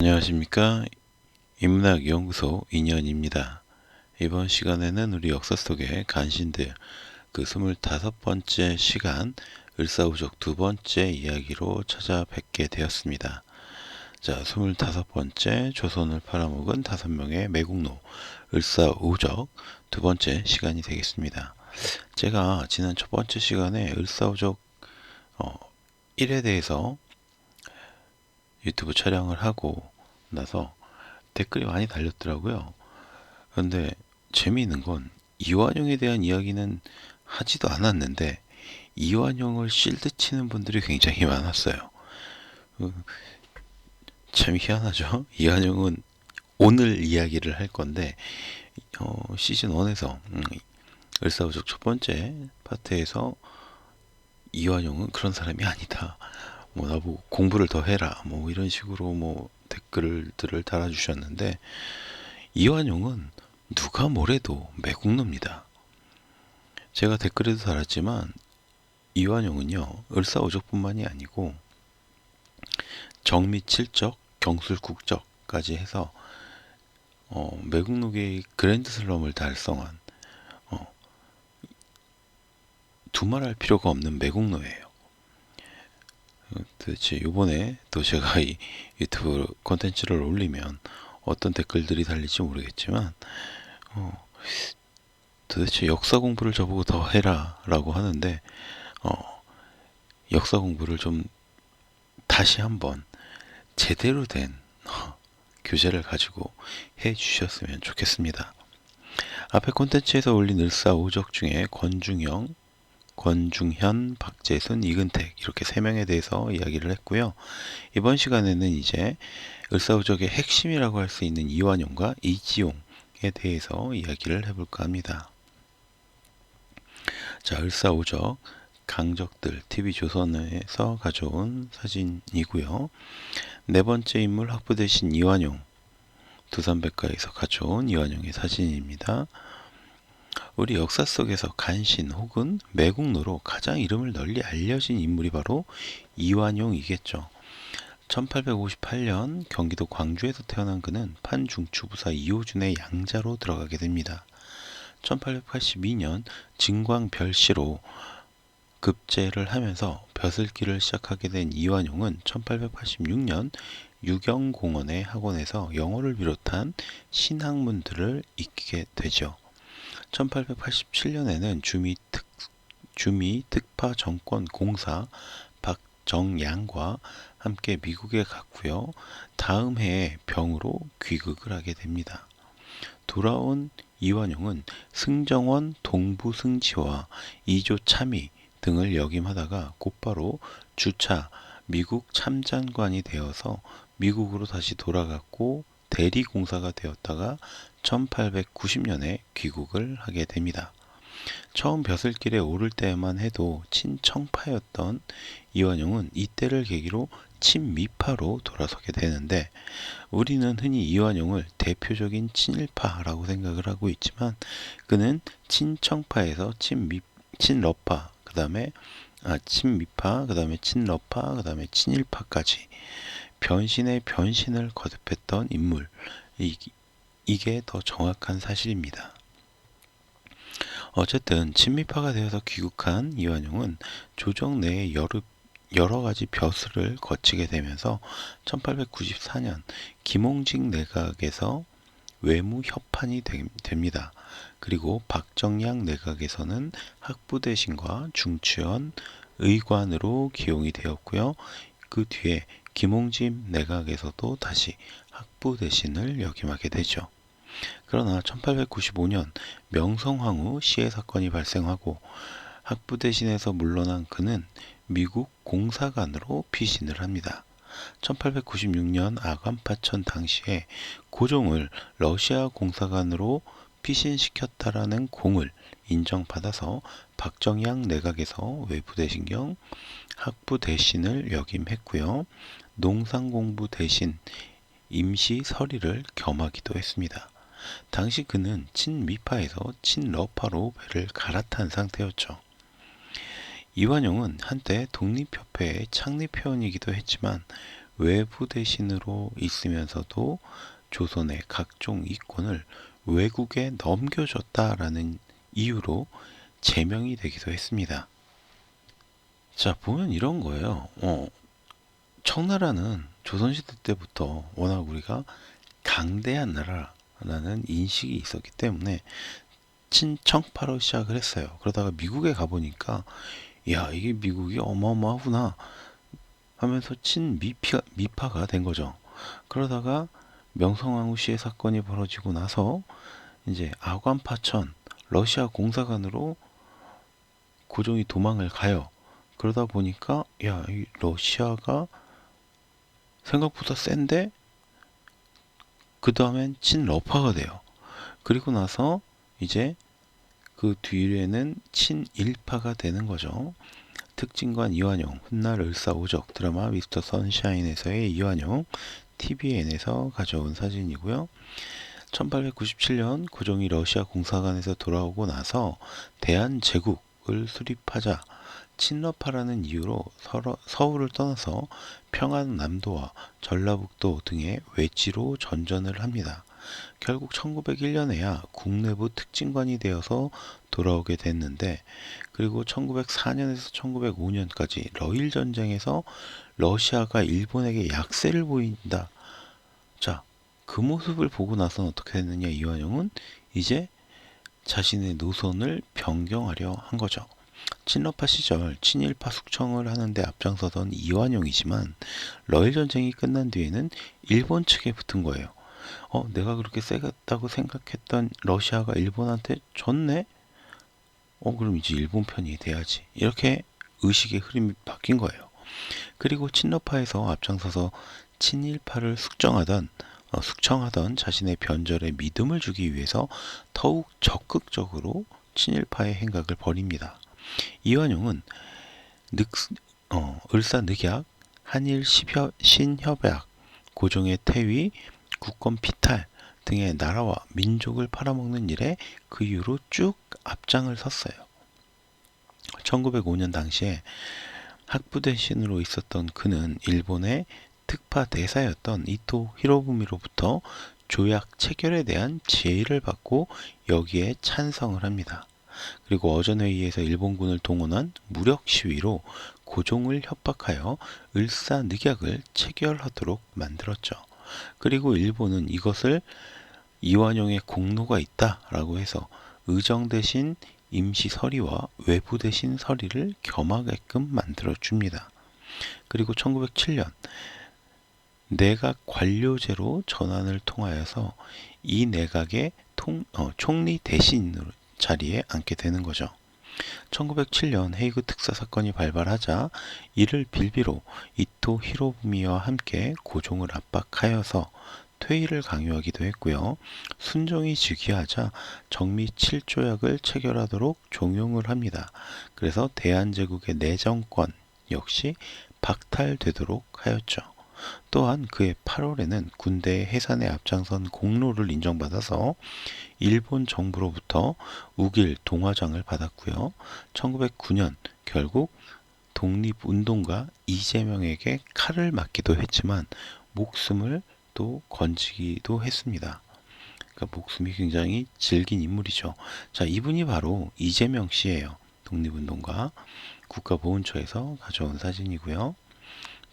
안녕하십니까. 인문학연구소 인연입니다. 이번 시간에는 우리 역사 속의 간신들 그 25번째 시간 을사오적 두 번째 이야기로 찾아뵙게 되었습니다. 자, 25번째 조선을 팔아먹은 5명의 매국노 을사오적 두 번째 시간이 되겠습니다. 제가 지난 첫 번째 시간에 을사오적 1에 대해서 유튜브 촬영을 하고 나서 댓글이 많이 달렸더라고요. 그런데 재미있는 건 이완용에 대한 이야기는 하지도 않았는데 이완용을 실드 치는 분들이 굉장히 많았어요. 참 희한하죠? 이완용은 오늘 이야기를 할 건데 시즌 1에서 을사오적 첫 번째 파트에서 이완용은 그런 사람이 아니다. 뭐 나보고 공부를 더 해라. 뭐 이런 식으로 뭐 댓글들을 달아주셨는데 이완용은 누가 뭐래도 매국노입니다. 제가 댓글에도 달았지만 이완용은요 을사오적뿐만이 아니고 정미칠적, 경술국적까지 해서 매국노계의 그랜드슬럼을 달성한 두말할 필요가 없는 매국노예요. 도대체 요번에 또 제가 이 유튜브 콘텐츠를 올리면 어떤 댓글들이 달릴지 모르겠지만 도대체 역사 공부를 저보고 더 해라 라고 하는데 역사 공부를 좀 다시 한번 제대로 된 교재를 가지고 해 주셨으면 좋겠습니다. 앞에 콘텐츠에서 올린 을사오적 중에 권중현, 박재순, 이근택 이렇게 3명에 대해서 이야기를 했고요. 이번 시간에는 이제 을사오적의 핵심이라고 할 수 있는 이완용과 이지용에 대해서 이야기를 해볼까 합니다. 자, 을사오적 강적들 TV조선에서 가져온 사진이고요. 네 번째 인물 학부 대신 이완용, 두산백과에서 가져온 이완용의 사진입니다. 우리 역사 속에서 간신 혹은 매국노로 가장 이름을 널리 알려진 인물이 바로 이완용이겠죠. 1858년 경기도 광주에서 태어난 그는 판중추부사 이호준의 양자로 들어가게 됩니다. 1882년 진광별시로 급제를 하면서 벼슬길을 시작하게 된 이완용은 1886년 유경공원의 학원에서 영어를 비롯한 신학문들을 익히게 되죠. 1887년에는 주미 특파 정권 공사 박정양과 함께 미국에 갔고요. 다음 해에 병으로 귀국을 하게 됩니다. 돌아온 이완용은 승정원 동부승지와 이조 참의 등을 역임하다가 곧바로 주차 미국 참장관이 되어서 미국으로 다시 돌아갔고 대리공사가 되었다가 1890년에 귀국을 하게 됩니다. 처음 벼슬길에 오를 때만 해도 친청파였던 이완용은 이때를 계기로 친미파로 돌아서게 되는데 우리는 흔히 이완용을 대표적인 친일파라고 생각을 하고 있지만 그는 친청파에서 친러파, 그 다음에 친미파, 그 다음에 친러파, 그 다음에 친일파까지 변신의 변신을 거듭했던 인물. 이게 더 정확한 사실입니다. 어쨌든 친미파가 되어서 귀국한 이완용은 조정 내에 여러 가지 벼슬을 거치게 되면서 1894년 김홍직 내각에서 외무협판이 됩니다. 그리고 박정양 내각에서는 학부대신과 중추연 의관으로 기용이 되었고요. 그 뒤에 김홍집 내각에서도 다시 학부대신을 역임하게 되죠. 그러나 1895년 명성황후 시해 사건이 발생하고 학부대신에서 물러난 그는 미국 공사관으로 피신을 합니다. 1896년 아간파천 당시에 고종을 러시아 공사관으로 피신시켰다라는 공을 인정받아서 박정양 내각에서 외부대신 겸 학부대신을 역임했고요. 농상공부 대신 임시 서리를 겸하기도 했습니다. 당시 그는 친미파에서 친러파로 배를 갈아탄 상태였죠. 이완용은 한때 독립협회의 창립회원이기도 했지만 외부 대신으로 있으면서도 조선의 각종 이권을 외국에 넘겨줬다라는 이유로 제명이 되기도 했습니다. 자, 보면 이런 거예요. 청나라는 조선시대 때부터 워낙 우리가 강대한 나라라는 인식이 있었기 때문에 친청파로 시작을 했어요. 그러다가 미국에 가보니까 야, 이게 미국이 어마어마하구나 하면서 친미파가 된 거죠. 그러다가 명성황후 씨의 사건이 벌어지고 나서 이제 아관파천 러시아 공사관으로 고종이 도망을 가요. 그러다 보니까 야, 이 러시아가 생각보다 센데 그 다음엔 친러파가 돼요. 그리고 나서 이제 그 뒤에는 친일파가 되는 거죠. 특진관 이완용, 훗날 을사오적 드라마 미스터 선샤인에서의 이완용, TVN에서 가져온 사진이고요. 1897년 고종이 러시아 공사관에서 돌아오고 나서 대한제국을 수립하자 친러파라는 이유로 서울을 떠나서 평안남도와 전라북도 등의 외지로 전전을 합니다. 결국 1901년에야 국내부 특진관이 되어서 돌아오게 됐는데, 그리고 1904년에서 1905년까지 러일 전쟁에서 러시아가 일본에게 약세를 보인다. 자, 그 모습을 보고 나서는 어떻게 됐느냐, 이완용은 이제 자신의 노선을 변경하려 한 거죠. 친러파 시절 친일파 숙청을 하는데 앞장서던 이완용이지만 러일 전쟁이 끝난 뒤에는 일본 측에 붙은 거예요. 내가 그렇게 세겠다고 생각했던 러시아가 일본한테 졌네? 그럼 이제 일본 편이 돼야지. 이렇게 의식의 흐름이 바뀐 거예요. 그리고 친러파에서 앞장서서 친일파를 숙청하던 자신의 변절에 믿음을 주기 위해서 더욱 적극적으로 친일파의 행각을 벌입니다. 이완용은 을사늑약, 한일 신협약, 고종의 퇴위, 국권 피탈 등의 나라와 민족을 팔아먹는 일에 그 이후로 쭉 앞장을 섰어요. 1905년 당시에 학부대신으로 있었던 그는 일본의 특파 대사였던 이토 히로부미로부터 조약 체결에 대한 제의를 받고 여기에 찬성을 합니다. 그리고 어전회의에서 일본군을 동원한 무력 시위로 고종을 협박하여 을사늑약을 체결하도록 만들었죠. 그리고 일본은 이것을 이완용의 공로가 있다라고 해서 의정 대신 임시 서리와 외부 대신 서리를 겸하게끔 만들어줍니다. 그리고 1907년 내각 관료제로 전환을 통하여서 이 내각의 총리 대신 자리에 앉게 되는 거죠. 1907년 헤이그 특사 사건이 발발하자 이를 빌비로 이토 히로부미와 함께 고종을 압박하여서 퇴위를 강요하기도 했고요. 순종이 즉위하자 정미 7조약을 체결하도록 종용을 합니다. 그래서 대한제국의 내정권 역시 박탈되도록 하였죠. 또한 그해 8월에는 군대의 해산에 앞장선 공로를 인정받아서 일본 정부로부터 우길 동화장을 받았고요. 1909년 결국 독립운동가 이재명에게 칼을 맞기도 했지만 목숨을 또 건지기도 했습니다. 그러니까 목숨이 굉장히 질긴 인물이죠. 자, 이분이 바로 이재명 씨예요. 독립운동가 국가보훈처에서 가져온 사진이고요.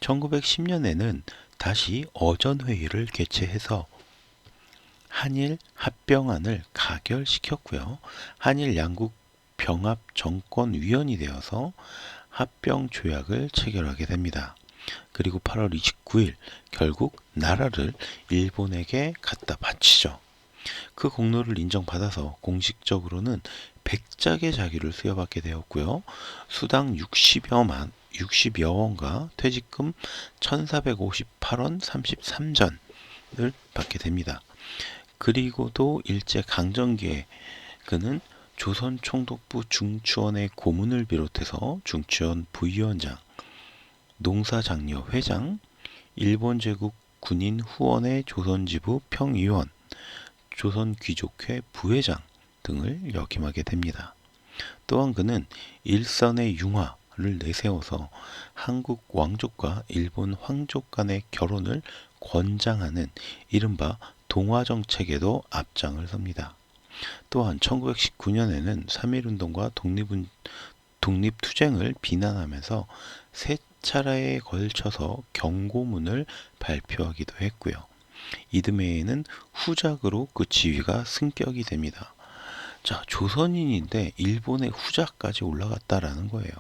1910년에는 다시 어전회의를 개최해서 한일 합병안을 가결시켰고요. 한일 양국 병합 정권위원이 되어서 합병 조약을 체결하게 됩니다. 그리고 8월 29일 결국 나라를 일본에게 갖다 바치죠. 그 공로를 인정받아서 공식적으로는 백작의 자규를 수여받게 되었고요. 수당 60여 원과 퇴직금 1458원 33전을 받게 됩니다. 그리고도 일제 강점기에 그는 조선 총독부 중추원의 고문을 비롯해서 중추원 부위원장, 농사장려 회장, 일본 제국 군인 후원의 조선지부 평의원, 조선귀족회 부회장 등을 역임하게 됩니다. 또한 그는 일선의 융화 내세워서 한국 왕족과 일본 황족 간의 결혼을 권장하는 이른바 동화정책에도 앞장을 섭니다. 또한 1919년에는 3.1운동과 독립투쟁을 비난하면서 세 차례에 걸쳐서 경고문을 발표하기도 했고요. 이듬해에는 후작으로 그 지위가 승격이 됩니다. 자, 조선인인데 일본의 후작까지 올라갔다라는 거예요.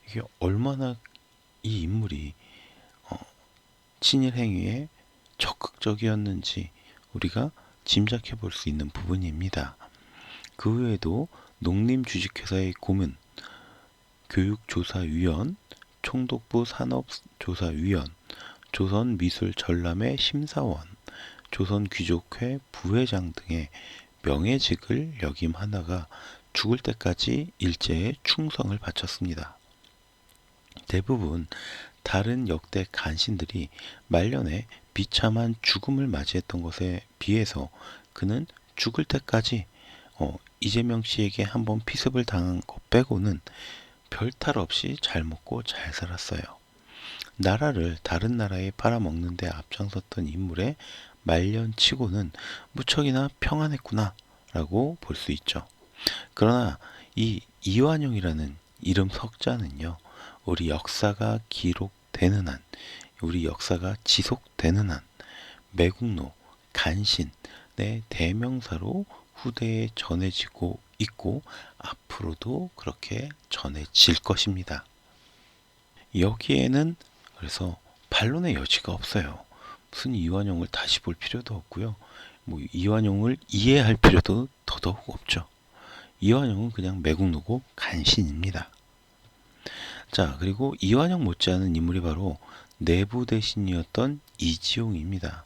이게 얼마나 이 인물이 친일 행위에 적극적이었는지 우리가 짐작해 볼 수 있는 부분입니다. 그 외에도 농림주식회사의 고문, 교육조사위원, 총독부 산업조사위원, 조선미술전람회 심사원, 조선귀족회 부회장 등의 명예직을 역임하다가 죽을 때까지 일제에 충성을 바쳤습니다. 대부분 다른 역대 간신들이 말년에 비참한 죽음을 맞이했던 것에 비해서 그는 죽을 때까지 이재명 씨에게 한번 피습을 당한 것 빼고는 별탈 없이 잘 먹고 잘 살았어요. 나라를 다른 나라에 팔아먹는 데 앞장섰던 인물의 말년치고는 무척이나 평안했구나 라고 볼 수 있죠. 그러나 이 이완용이라는 이름 석자는요, 우리 역사가 기록되는 한, 우리 역사가 지속되는 한 매국노, 간신의 대명사로 후대에 전해지고 있고 앞으로도 그렇게 전해질 것입니다. 여기에는 그래서 반론의 여지가 없어요. 무슨 이완용을 다시 볼 필요도 없고요. 이완용을 이해할 필요도 더더욱 없죠. 이완용은 그냥 매국노고 간신입니다. 자, 그리고 이완용 못지않은 인물이 바로 내부대신이었던 이지용입니다.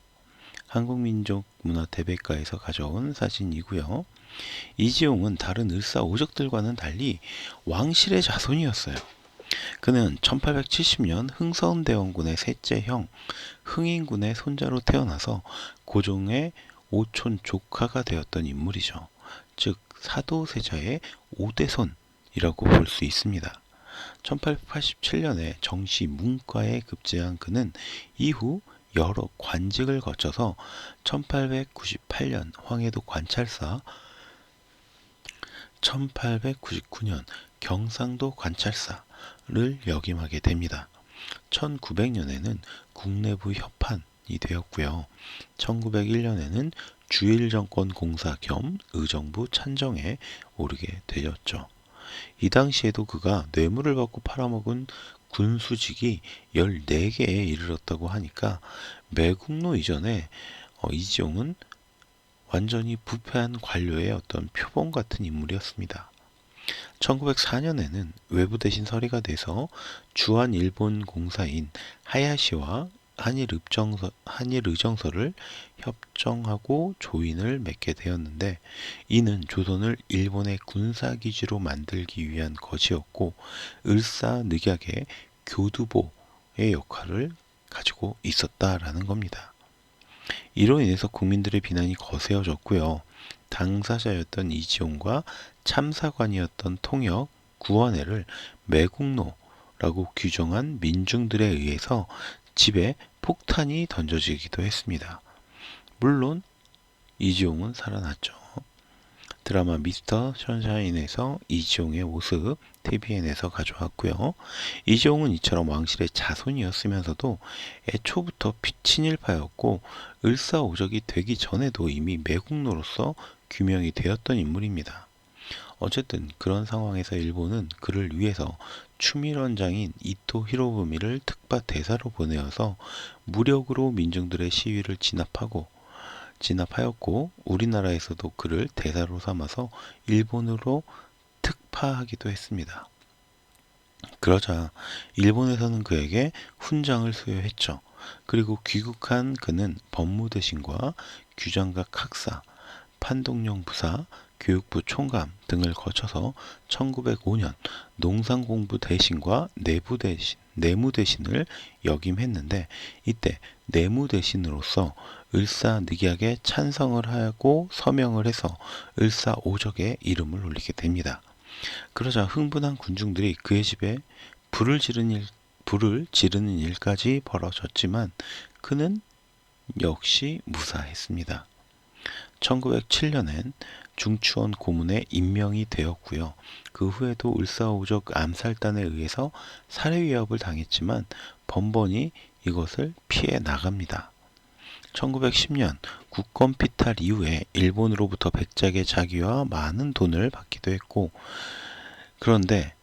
한국민족문화대백과에서 가져온 사진이고요. 이지용은 다른 을사오적들과는 달리 왕실의 자손이었어요. 그는 1870년 흥선대원군의 셋째 형 흥인군의 손자로 태어나서 고종의 오촌 조카가 되었던 인물이죠. 즉 사도세자의 5대손이라고 볼 수 있습니다. 1887년에 정시 문과에 급제한 그는 이후 여러 관직을 거쳐서 1898년 황해도 관찰사, 1899년 경상도 관찰사를 역임하게 됩니다. 1900년에는 국내부 협판이 되었고요. 1901년에는 주일정권공사 겸 의정부 찬정에 오르게 되었죠. 이 당시에도 그가 뇌물을 받고 팔아먹은 군수직이 14개에 이르렀다고 하니까 매국노 이전에 이지용은 완전히 부패한 관료의 어떤 표본 같은 인물이었습니다. 1904년에는 외부 대신 서리가 돼서 주한 일본 공사인 하야시와 한일의정서를 협정하고 조인을 맺게 되었는데 이는 조선을 일본의 군사기지로 만들기 위한 것이었고 을사늑약의 교두보의 역할을 가지고 있었다라는 겁니다. 이로 인해서 국민들의 비난이 거세어졌고요. 당사자였던 이지용과 참사관이었던 통역 구원회를 매국노라고 규정한 민중들에 의해서 집에 폭탄이 던져지기도 했습니다. 물론 이지용은 살아났죠. 드라마 미스터 션샤인에서 이지용의 모습 TVN에서 가져왔고요. 이지용은 이처럼 왕실의 자손이었으면서도 애초부터 친일파였고 을사오적이 되기 전에도 이미 매국노로서 규명이 되었던 인물입니다. 어쨌든 그런 상황에서 일본은 그를 위해서 추밀원장인 이토 히로부미를 특파 대사로 보내어서 무력으로 민중들의 시위를 진압하였고 우리나라에서도 그를 대사로 삼아서 일본으로 특파하기도 했습니다. 그러자 일본에서는 그에게 훈장을 수여했죠. 그리고 귀국한 그는 법무대신과 규장각 학사, 판독령 부사, 교육부 총감 등을 거쳐서 1905년 농상공부 대신과 내무대신을 역임했는데 이때 내무대신으로서 을사늑약에 찬성을 하고 서명을 해서 을사오적의 이름을 올리게 됩니다. 그러자 흥분한 군중들이 그의 집에 불을 지르는 일까지 벌어졌지만 그는 역시 무사했습니다. 1907년엔 중추원 고문에 임명이 되었고요. 그 후에도 을사오적 암살단에 의해서 살해 위협을 당했지만 번번이 이것을 피해 나갑니다. 1910년 국권 피탈 이후에 일본으로부터 백작의 자기와 많은 돈을 받기도 했고, 그런데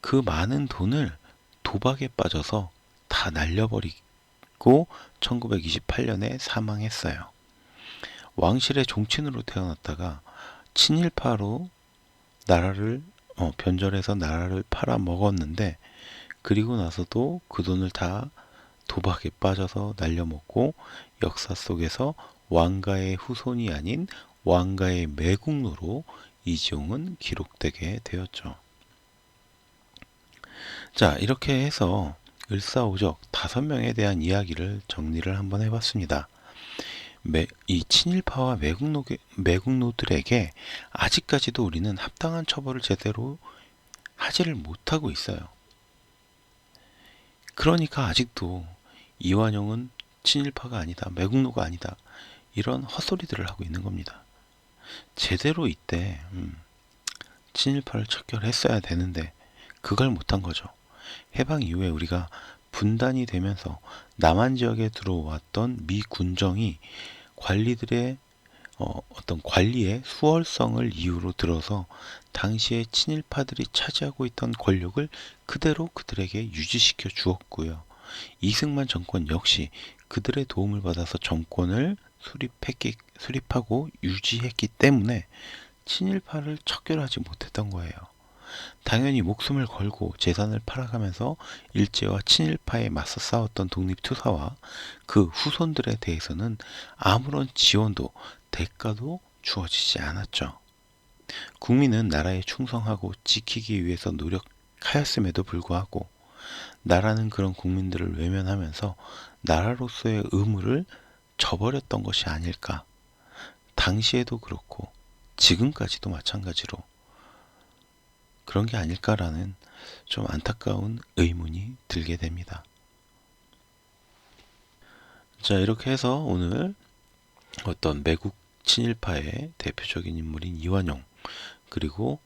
그 많은 돈을 도박에 빠져서 다 날려버리고 1928년에 사망했어요. 왕실의 종친으로 태어났다가 친일파로 나라를 변절해서 나라를 팔아먹었는데, 그리고 나서도 그 돈을 다 도박에 빠져서 날려먹고 역사 속에서 왕가의 후손이 아닌 왕가의 매국노로 이지용은 기록되게 되었죠. 자, 이렇게 해서 을사오적 5명에 대한 이야기를 정리를 한번 해봤습니다. 이 친일파와 매국노들에게 아직까지도 우리는 합당한 처벌을 제대로 하지를 못하고 있어요. 그러니까 아직도 이완용은 친일파가 아니다, 매국노가 아니다, 이런 헛소리들을 하고 있는 겁니다. 제대로 이때 친일파를 척결했어야 되는데 그걸 못한 거죠. 해방 이후에 우리가 분단이 되면서 남한 지역에 들어왔던 미 군정이 관리들의 어떤 관리의 수월성을 이유로 들어서 당시에 친일파들이 차지하고 있던 권력을 그대로 그들에게 유지시켜 주었고요. 이승만 정권 역시 그들의 도움을 받아서 정권을 수립하고 유지했기 때문에 친일파를 척결하지 못했던 거예요. 당연히 목숨을 걸고 재산을 팔아가면서 일제와 친일파에 맞서 싸웠던 독립투사와 그 후손들에 대해서는 아무런 지원도 대가도 주어지지 않았죠. 국민은 나라에 충성하고 지키기 위해서 노력하였음에도 불구하고 나라는 그런 국민들을 외면하면서 나라로서의 의무를 저버렸던 것이 아닐까. 당시에도 그렇고 지금까지도 마찬가지로 그런 게 아닐까라는 좀 안타까운 의문이 들게 됩니다. 자, 이렇게 해서 오늘 어떤 매국 친일파의 대표적인 인물인 이완용, 그리고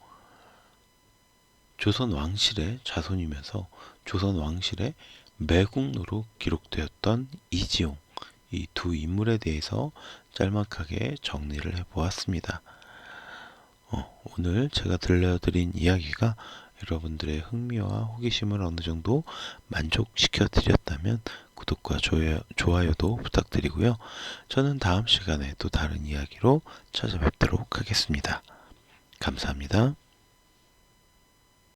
조선 왕실의 자손이면서 조선 왕실의 매국노로 기록되었던 이지용, 이 두 인물에 대해서 짤막하게 정리를 해보았습니다. 오늘 제가 들려드린 이야기가 여러분들의 흥미와 호기심을 어느 정도 만족시켜 드렸다면 구독과 좋아요도 부탁드리고요. 저는 다음 시간에 또 다른 이야기로 찾아뵙도록 하겠습니다. 감사합니다.